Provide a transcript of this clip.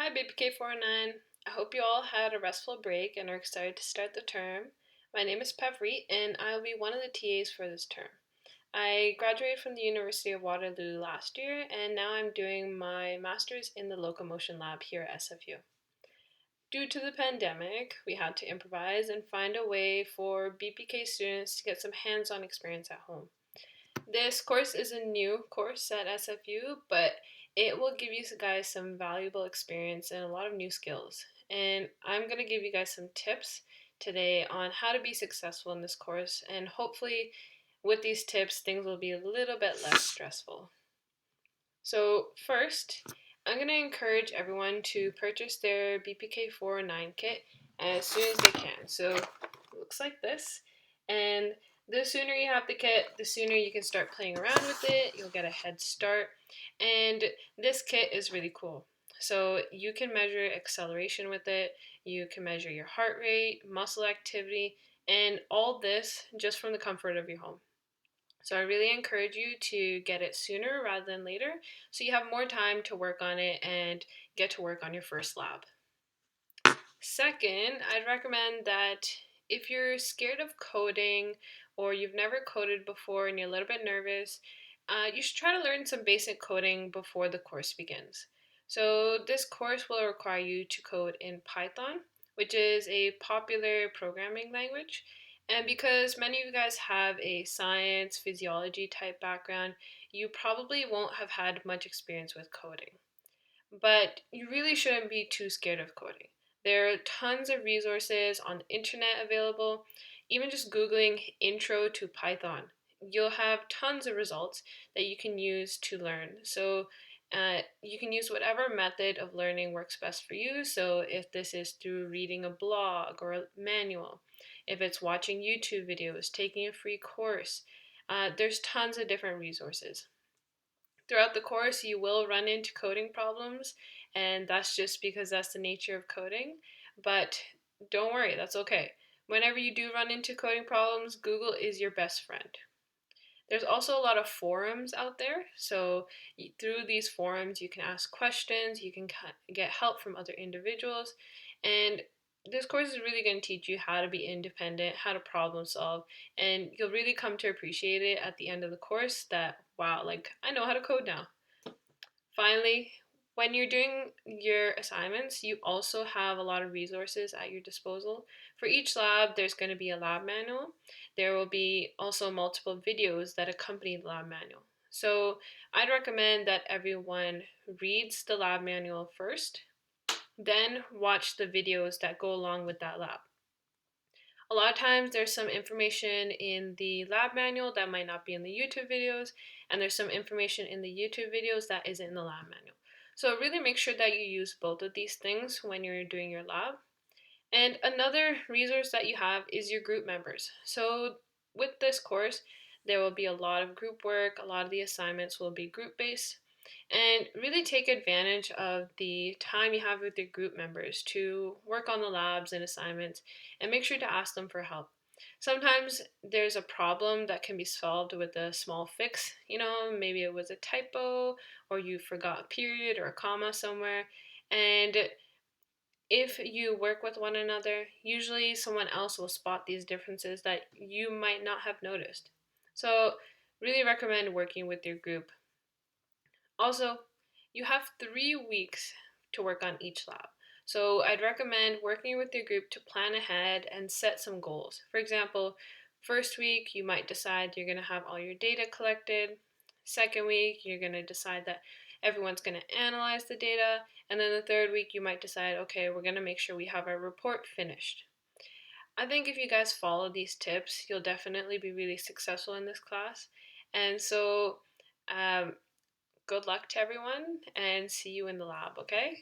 Hi BPK409. I hope you all had a restful break and are excited to start the term. My name is Pavri and I'll be one of the TAs for this term. I graduated from the University of Waterloo last year and now I'm doing my master's in the locomotion lab here at SFU. Due to the pandemic, we had to improvise and find a way for BPK students to get some hands-on experience at home. This course is a new course at SFU, but it will give you guys some valuable experience and a lot of new skills. And I'm going to give you guys some tips today on how to be successful in this course. And hopefully, with these tips, things will be a little bit less stressful. So, first, I'm going to encourage everyone to purchase their BPK409 kit as soon as they can. So, it looks like this. And the sooner you have the kit, the sooner you can start playing around with it. You'll get a head start. And this kit is really cool. So, you can measure acceleration with it, you can measure your heart rate, muscle activity, and all this just from the comfort of your home. So I really encourage you to get it sooner rather than later so you have more time to work on it and get to work on your first lab. Second, I'd recommend that if you're scared of coding or you've never coded before and you're a little bit nervous, you should try to learn some basic coding before the course begins. So this course will require you to code in Python, which is a popular programming language. And because many of you guys have a science, physiology type background, you probably won't have had much experience with coding. But you really shouldn't be too scared of coding. There are tons of resources on the internet available. Even just Googling intro to Python, you'll have tons of results that you can use to learn. So you can use whatever method of learning works best for you. So if this is through reading a blog or a manual, if it's watching YouTube videos, taking a free course, there's tons of different resources. Throughout the course, you will run into coding problems, and that's just because that's the nature of coding. But don't worry, that's okay. Whenever you do run into coding problems, Google is your best friend. There's also a lot of forums out there, so through these forums, you can ask questions, you can get help from other individuals, and this course is really going to teach you how to be independent, how to problem solve, and you'll really come to appreciate it at the end of the course that, wow, like I know how to code now. Finally, when you're doing your assignments, you also have a lot of resources at your disposal. For each lab, there's going to be a lab manual. There will be also multiple videos that accompany the lab manual. So I'd recommend that everyone reads the lab manual first, then watch the videos that go along with that lab. A lot of times there's some information in the lab manual that might not be in the YouTube videos, and there's some information in the YouTube videos that isn't in the lab manual. So really make sure that you use both of these things when you're doing your lab. And another resource that you have is your group members. So with this course, there will be a lot of group work, a lot of the assignments will be group based, and really take advantage of the time you have with your group members to work on the labs and assignments and make sure to ask them for help. Sometimes there's a problem that can be solved with a small fix, maybe it was a typo or you forgot a period or a comma somewhere. And if you work with one another, usually someone else will spot these differences that you might not have noticed. So, really recommend working with your group. Also, you have 3 weeks to work on each lab. So, I'd recommend working with your group to plan ahead and set some goals. For example, first week, you might decide you're going to have all your data collected. Second week, you're going to decide that everyone's going to analyze the data. And then the third week, you might decide, okay, we're going to make sure we have our report finished. I think if you guys follow these tips, you'll definitely be really successful in this class. And so, good luck to everyone and see you in the lab, okay?